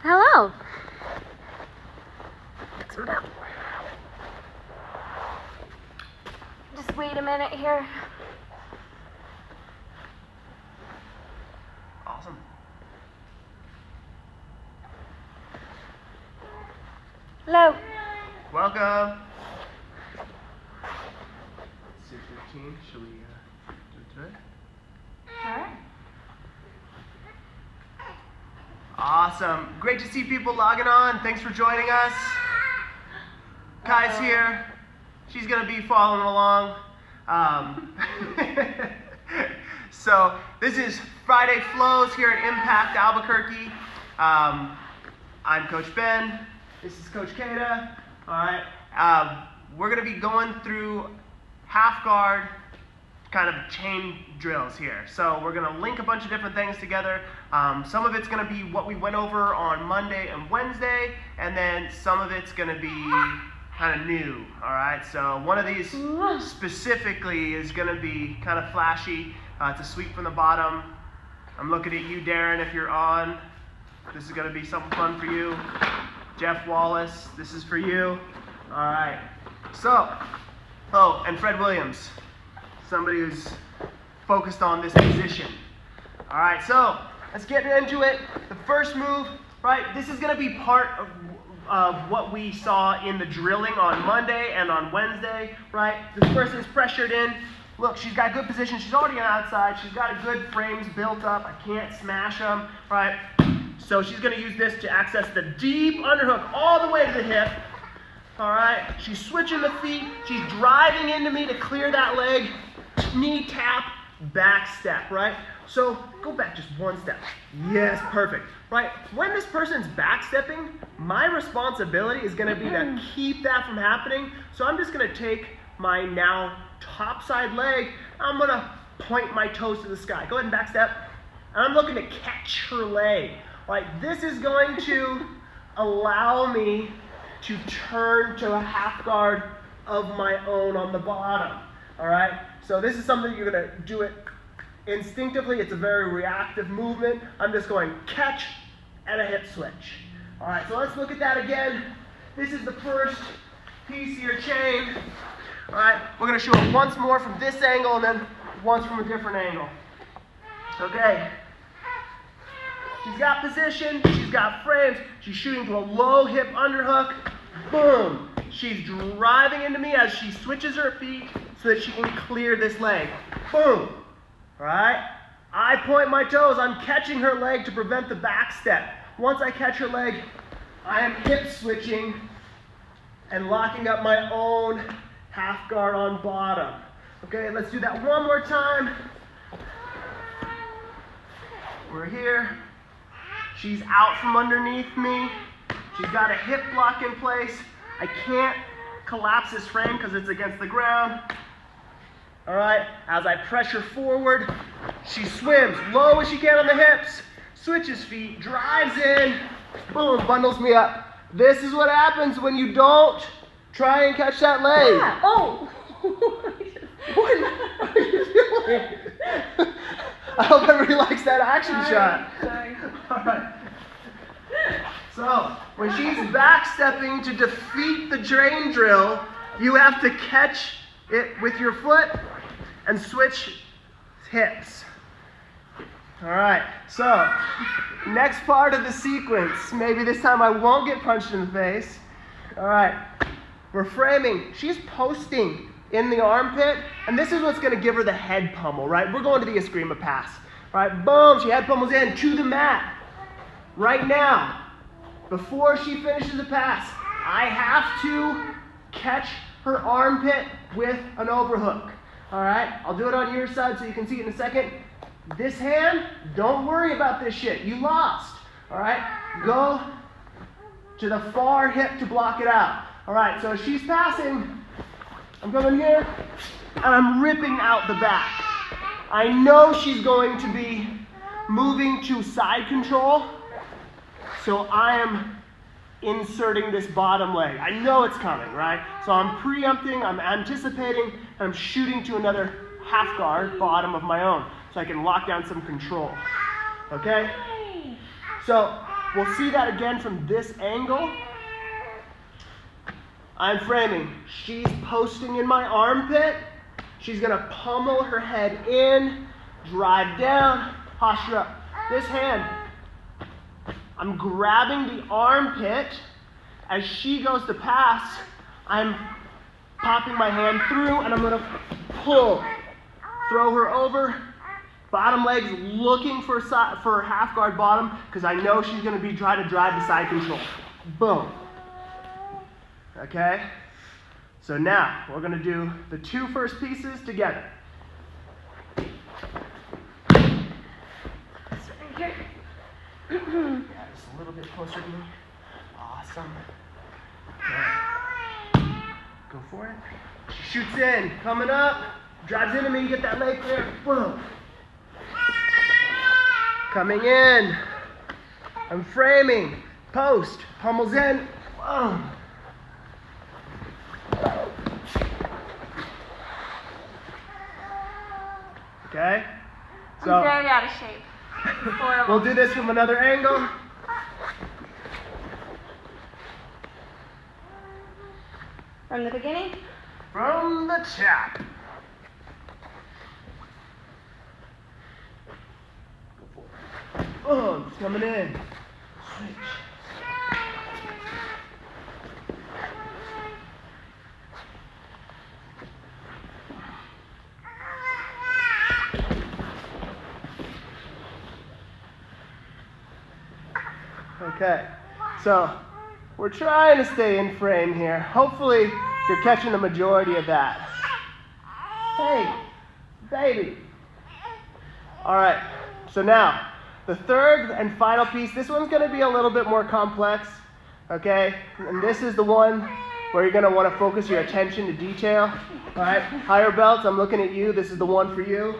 Hello. Pick some up. Just wait a minute here. Awesome. Hello. Welcome. 6:15. Shall we do it today? Sure. Awesome. Great to see people logging on. Thanks for joining us. Kai's here. She's going to be following along. So this is Friday Flows here at Impact Albuquerque. I'm Coach Ben. This is Coach Keita. All right. We're going to be going through half guard kind of chain drills here. So we're going to link a bunch of different things together. Some of it's going to be what we went over on Monday and Wednesday, and then some of it's going to be kind of new. All right. So one of these specifically is going to be kind of flashy. It's a sweep from the bottom. I'm looking at you, Darren, if you're on. This is going to be something fun for you. Jeff Wallace, this is for you. All right. So, oh, and Fred Williams, somebody who's focused on this position. All right, so let's get into it. The first move, right, this is going to be part of what we saw in the drilling on Monday and on Wednesday, right? This person's pressured in. Look, she's got good position. She's already on the outside. She's got a good frames built up. I can't smash them, right? So she's going to use this to access the deep underhook all the way to the hip. All right, she's switching the feet. She's driving into me to clear that leg. Knee tap, back step, right? So go back just one step. Yes, perfect, right? When this person's back stepping, my responsibility is going to be to keep that from happening. So I'm just going to take my now top side leg. I'm going to point my toes to the sky. Go ahead and back step. And I'm looking to catch her leg. Right, this is going to allow me to turn to a half guard of my own on the bottom. All right, so this is something you're going to do it instinctively. It's a very reactive movement. I'm just going catch and a hip switch. All right, so let's look at that again. This is the first piece of your chain. All right, we're going to show it once more from this angle and then once from a different angle. Okay. She's got position, she's got frames, she's shooting to a low hip underhook. Boom! She's driving into me as she switches her feet so that she can clear this leg. Boom! Right? I point my toes, I'm catching her leg to prevent the back step. Once I catch her leg, I am hip switching and locking up my own half guard on bottom. Okay, let's do that one more time. We're here. She's out from underneath me. She's got a hip block in place. I can't collapse this frame because it's against the ground. All right, as I pressure forward, she swims low as she can on the hips, switches feet, drives in, boom, bundles me up. This is what happens when you don't try and catch that leg. Yeah. Oh. What are you doing? I hope everybody likes that action shot. Sorry. All right. So, when she's backstepping to defeat the drain drill, you have to catch it with your foot and switch hips. All right. So, next part of the sequence. Maybe this time I won't get punched in the face. All right. We're framing. She's posting in the armpit, and this is what's going to give her the head pummel, right? We're going to the Eskrima pass. All right, boom, she head pummels in to the mat. Right now, before she finishes the pass, I have to catch her armpit with an overhook. All right, I'll do it on your side so you can see it in a second. This hand, don't worry about this shit. You lost. All right, go to the far hip to block it out. All right, so she's passing. I'm coming here, and I'm ripping out the back. I know she's going to be moving to side control, so I am inserting this bottom leg. I know it's coming, right? So I'm preempting, I'm anticipating, and I'm shooting to another half guard bottom of my own, so I can lock down some control. Okay? So we'll see that again from this angle. I'm framing. She's posting in my armpit. She's gonna pummel her head in, drive down, posture up. This hand, I'm grabbing the armpit. As she goes to pass, I'm popping my hand through and I'm gonna pull. Throw her over. Bottom leg's looking for half guard bottom because I know she's gonna be trying to drive the side control. Boom. Okay? So now we're gonna do the two first pieces together. Here. Yeah, just a little bit closer to me. Awesome. Okay. Go for it. She shoots in, coming up, drives into me, get that leg clear. Boom. Coming in. I'm framing. Post. Pummels in. Boom. Okay? So I'm very out of shape. Horrible. we'll do this from another angle. From the beginning? From the top. Oh, it's coming in. Switch. Okay, so we're trying to stay in frame here. Hopefully you're catching the majority of that. Hey, baby. All right, so now the third and final piece, this one's gonna be a little bit more complex, okay? And this is the one where you're gonna wanna focus your attention to detail. All right, higher belts, I'm looking at you. This is the one for you.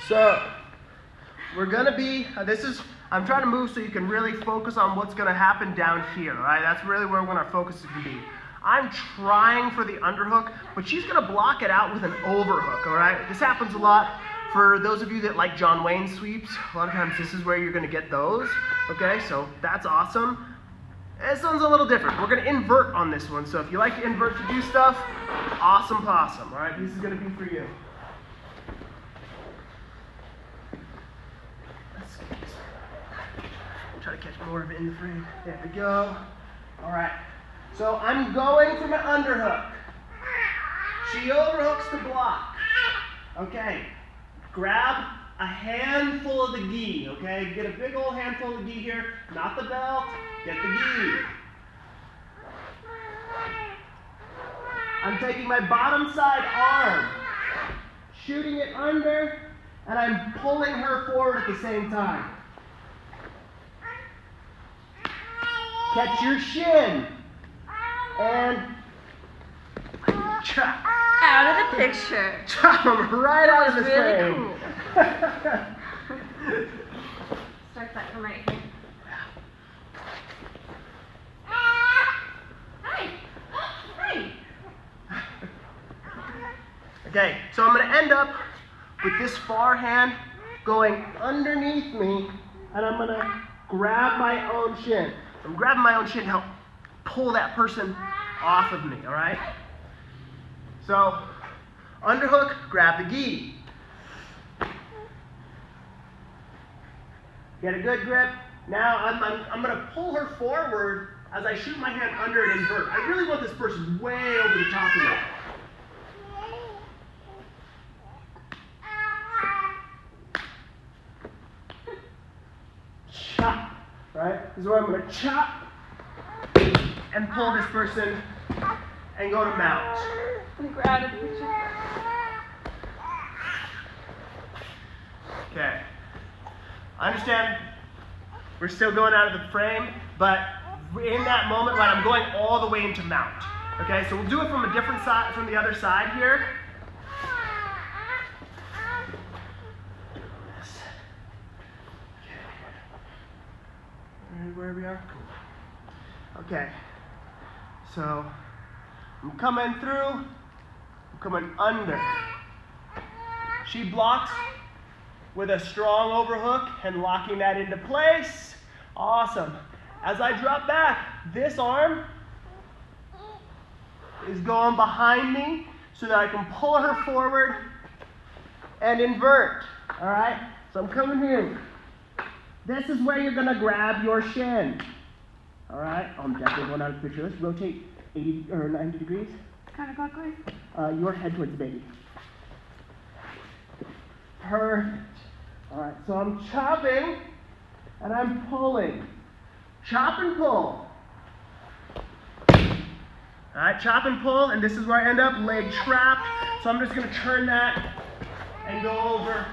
So, we're gonna be, I'm trying to move so you can really focus on what's gonna happen down here, all right? That's really where our focus is gonna be. I'm trying for the underhook, but she's gonna block it out with an overhook, all right? This happens a lot for those of you that like John Wayne sweeps. A lot of times this is where you're gonna get those, okay? So that's awesome. This one's a little different. We're gonna invert on this one. So if you like to invert to do stuff, awesome possum, all right? This is gonna be for you. Try to catch more of it in the frame. There we go. All right. So I'm going from an underhook. She overhooks to block. Okay. Grab a handful of the gi. Okay. Get a big old handful of the gi here. Not the belt. Get the gi. I'm taking my bottom side arm, shooting it under, and I'm pulling her forward at the same time. Catch your shin. And chop. Out of the picture. Chop them right out of the Really frame. cool. Start that from right here. Hi. Hi. Okay, so I'm going to end up with this far hand going underneath me, and I'm going to grab my own shin. I'm grabbing my own shin to help pull that person off of me, all right? So, underhook, grab the gi. Get a good grip. Now I'm going to pull her forward as I shoot my hand under and invert. I really want this person way over the top of me. Chop, right? This is where I'm going to chop and pull this person and go to mount. I think we're out of the picture. Okay. I understand we're still going out of the frame, but in that moment, right, I'm going all the way into mount. Okay, so we'll do it from a different side, from the other side here. Where we are? Cool. Okay. So I'm coming through, coming under. She blocks with a strong overhook and locking that into place. Awesome. As I drop back, this arm is going behind me so that I can pull her forward and invert. All right? So I'm coming here. This is where you're going to grab your shin. All right? I'm definitely going out of the picture. Let's rotate 80 or 90 degrees. Counterclockwise. Your head towards the baby. Perfect. All right, so I'm chopping and I'm pulling. Chop and pull. All right, chop and pull, and this is where I end up, leg trapped. So I'm just gonna turn that and go over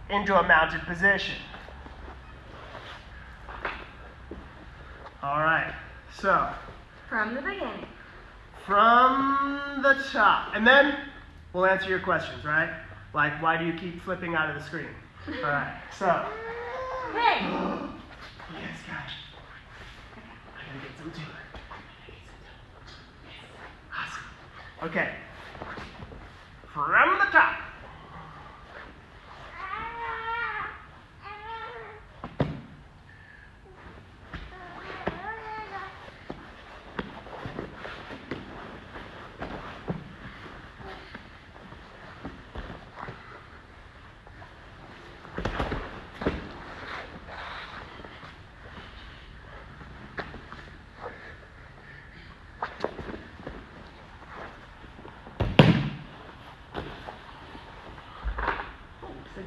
into a mounted position. All right, so From the beginning. from the top, and then we'll answer your questions, right? Like, why do you keep flipping out of the screen? All right, so. Hey! Yes, guys. I gotta get some too. Awesome. Okay. From the top.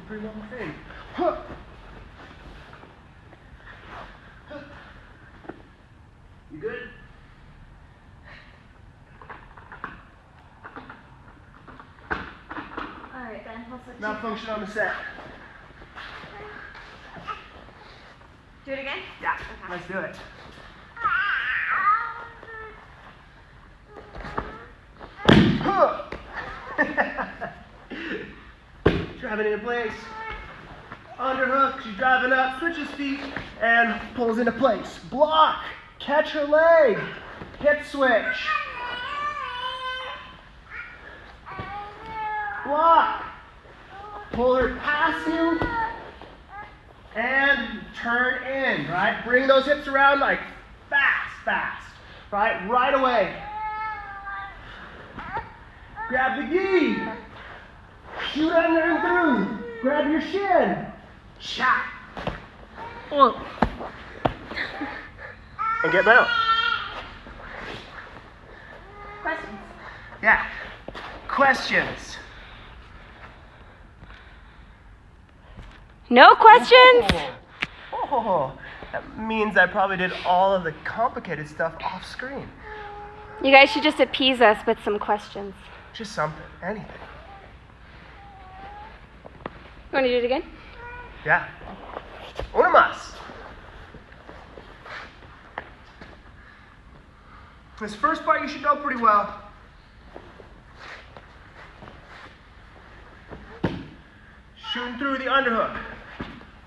Pretty long thing. Huh. Huh. You good? Alright, then we'll switch. Malfunction on the set. Do it again? Yeah, Okay. let's do it. Huh. Driving into place. Underhook, she's driving up, switches feet, and pulls into place. Block, catch her leg, hip switch. Block, pull her past you, and turn in, right? Bring those hips around like fast, right? Right away. Grab the gi. Shoot under and through. Grab your shin. Shot. Whoa. And get out. Questions? Yeah. Questions. No questions? Oh, that means I probably did all of the complicated stuff off screen. You guys should just appease us with some questions. Just something, anything. You want to do it again? Yeah. Una más. This first part you should know pretty well. Shooting through the underhook.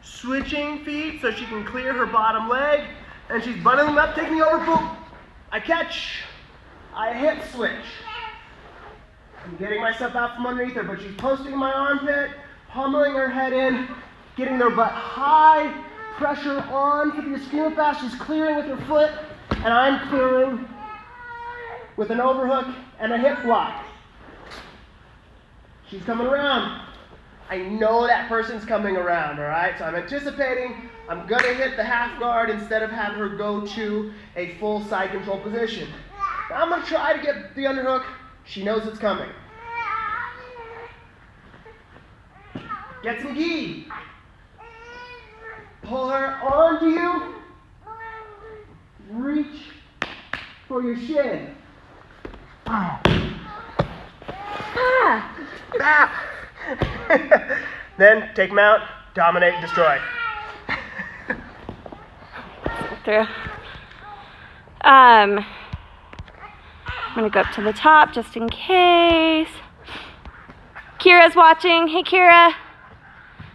Switching feet so she can clear her bottom leg. And she's bundling up, taking the over, boom. I catch. I hip switch. I'm getting myself out from underneath her, but she's posting my armpit, pummeling her head in, getting their butt high, pressure on for the ischemic pass. She's clearing with her foot, and I'm clearing with an overhook and a hip block. She's coming around. I know that person's coming around, all right? So I'm anticipating I'm gonna hit the half guard instead of have her go to a full side control position. Now I'm gonna try to get the underhook. She knows it's coming. Get some gi. Pull her onto you. Reach for your shin. Ah. Bap. Then take mount, dominate, destroy. Through. I'm gonna go up to the top just in case. Kira's watching. Hey Kira.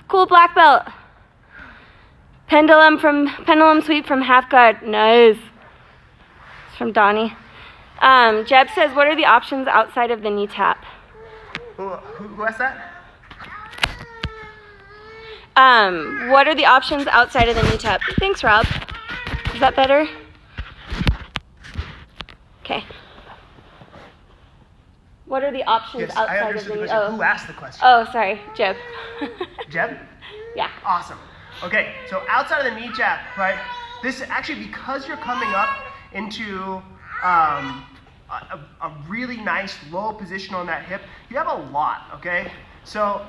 Cool black belt. Pendulum sweep from half guard. Nice. It's from Donnie. Jeb says, what are the options outside of the knee tap? Who asked that? What are the options outside of the knee tap? Thanks, Rob. Is that better? Okay. What are the options Yes, I outside of understood the the knee? question. Who asked the question? Oh, sorry, Jeb. Jeb? Yeah. Awesome. Okay, so outside of the knee tap, right? This actually, because you're coming up into a really nice low position on that hip, you have a lot, okay? So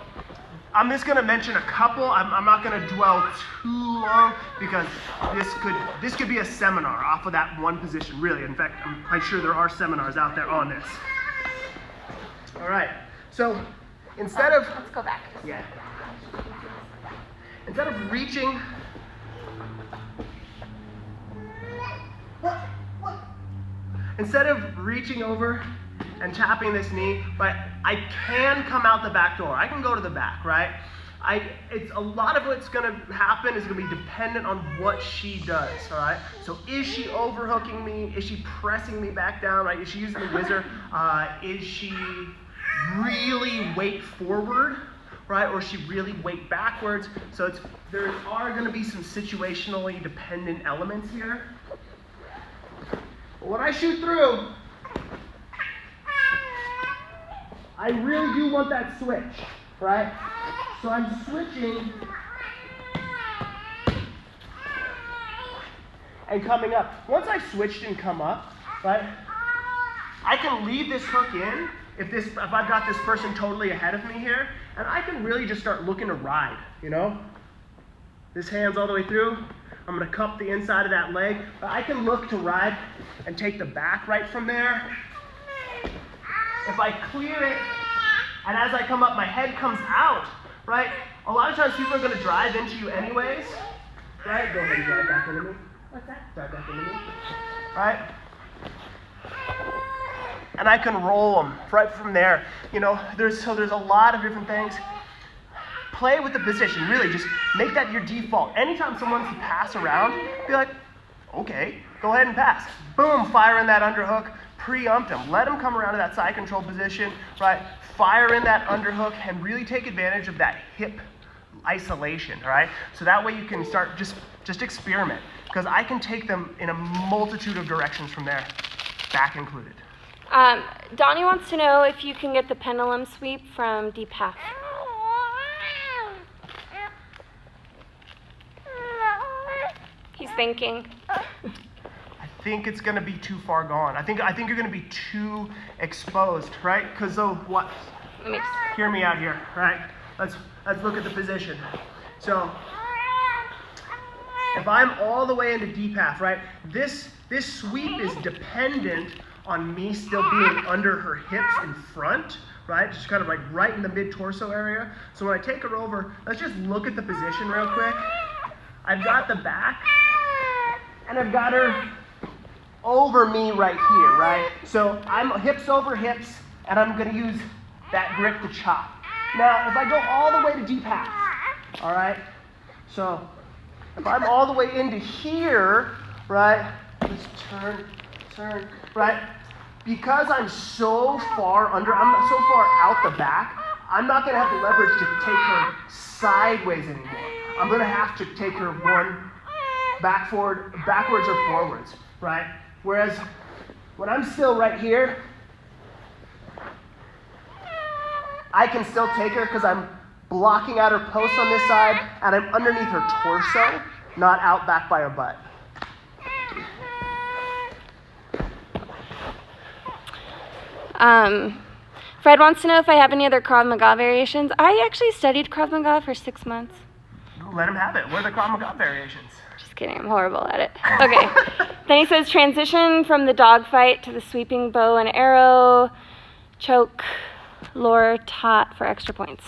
I'm just gonna mention a couple. I'm not gonna dwell too long because this could be a seminar off of that one position, really. In fact, I'm quite sure there are seminars out there on this. All right, so instead of, Let's go back. yeah. Instead of reaching, over and tapping this knee, but I can come out the back door. I can go to the back, right? It's a lot of what's gonna happen is gonna be dependent on what she does, all right? So is she overhooking me? Is she pressing me back down, right? Is she using the whizzer? Is she really weight forward? Right, or she really weight backwards. So there are going to be some situationally dependent elements here. But when I shoot through, I really do want that switch, right? So I'm switching and coming up. Once I've switched and come up, right, I can leave this hook in if I've got this person totally ahead of me here, and I can really just start looking to ride, you know? This hand's all the way through. I'm gonna cup the inside of that leg, but I can look to ride and take the back right from there. If I clear it, and as I come up, my head comes out, right? A lot of times people are gonna drive into you anyways, right? Go ahead and drive back into me. What's that? Drive back into me, right? And I can roll them right from there. You know, there's a lot of different things. Play with the position, really, just make that your default. Anytime someone wants to pass around, be like, okay, go ahead and pass. Boom, fire in that underhook, preempt them. Let them come around to that side control position, right? Fire in that underhook and really take advantage of that hip isolation, right? So that way you can start just experiment, because I can take them in a multitude of directions from there, back included. Donnie wants to know if you can get the pendulum sweep from deep half. He's thinking. I think it's gonna be too far gone. I think you're gonna be too exposed, right? Because what? Let me just... Hear me out here, right? Let's look at the position. So if I'm all the way into deep half, right? This sweep is dependent on me still being under her hips in front, right? Just kind of like right in the mid-torso area. So when I take her over, let's just look at the position real quick. I've got the back, and I've got her over me right here, right? So I'm hips over hips, and I'm gonna use that grip to chop. Now, if I go all the way to deep half, all right? So if I'm all the way into here, right? Let's turn, right? Because I'm so far under, I'm so far out the back, I'm not gonna have the leverage to take her sideways anymore. I'm gonna have to take her one backwards or forwards, right? Whereas when I'm still right here, I can still take her because I'm blocking out her post on this side and I'm underneath her torso, not out back by her butt. Fred wants to know if I have any other Krav Maga variations. I actually studied Krav Maga for 6 months. Let him have it. What are the Krav Maga variations? Just kidding, I'm horrible at it. Okay. Then he says transition from the dogfight to the sweeping bow and arrow, choke, lure, tot for extra points.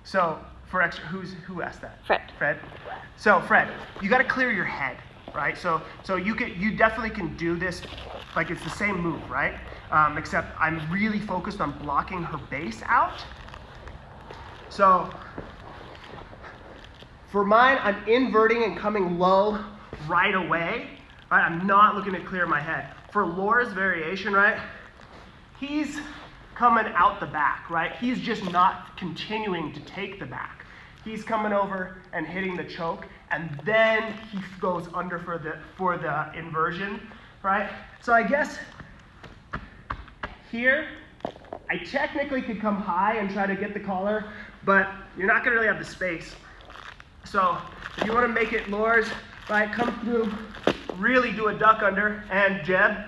So for extra, who asked that? Fred. Fred. So Fred, you got to clear your head, right? So you definitely can do this, like it's the same move, right? Except I'm really focused on blocking her base out. So for mine, I'm inverting and coming low right away, right? I'm not looking to clear my head. For Laura's variation, right, he's coming out the back, right? He's just not continuing to take the back. He's coming over and hitting the choke, and then he goes under for the inversion, right? So I guess here, I technically could come high and try to get the collar, but you're not gonna really have the space. So if you wanna make it Laura's, right, come through, really do a duck under, and Jeb,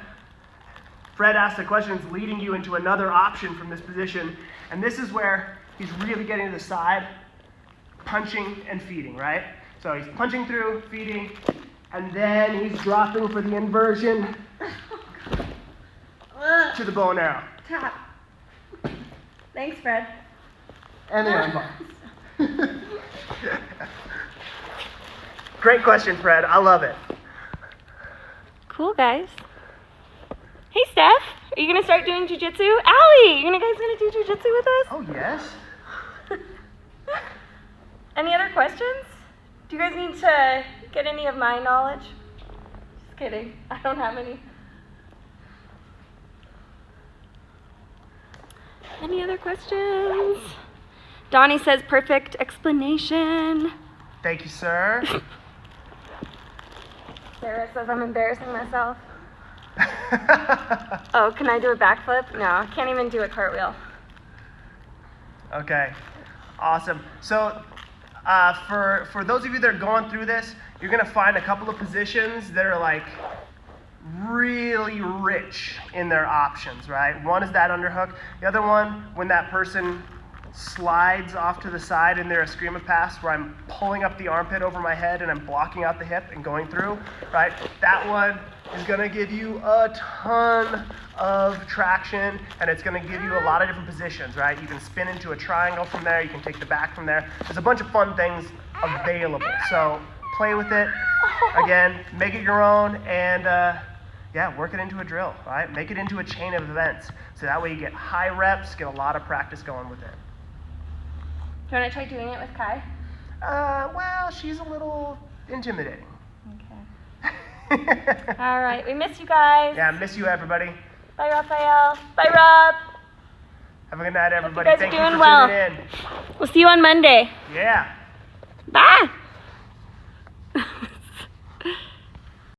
Fred asked the questions leading you into another option from this position, and this is where he's really getting to the side, punching and feeding, right? So he's punching through, feeding, and then he's dropping for the inversion to the bow and arrow. Tap. Thanks, Fred. And the armbar. Great question, Fred. I love it. Cool, guys. Hey, Steph, are you gonna start doing jujitsu? Allie, you guys gonna do jujitsu with us? Oh, yes. Any other questions? Do you guys need to get any of my knowledge? Just kidding. I don't have any. Any other questions? Donnie says perfect explanation. Thank you, sir. Sarah says I'm embarrassing myself. Oh, can I do a backflip? No, I can't even do a cartwheel. Okay, awesome. So for those of you that are going through this, you're gonna find a couple of positions that are like really rich in their options, right? One is that underhook. The other one, when that person slides off to the side in their eskrima pass, where I'm pulling up the armpit over my head and I'm blocking out the hip and going through, right? That one is gonna give you a ton of traction, and it's gonna give you a lot of different positions, right? You can spin into a triangle from there, you can take the back from there. There's a bunch of fun things available. So play with it. Again, make it your own, and yeah, work it into a drill, right? Make it into a chain of events. So that way you get high reps, get a lot of practice going with it. Do you want to try doing it with Kai? Well, she's a little intimidating. Okay. All right, we miss you guys. Yeah, miss you, everybody. Bye, Raphael. Bye, Rob. Have a good night, everybody. Hope you guys are doing well. Tuning in. We'll see you on Monday. Yeah. Bye.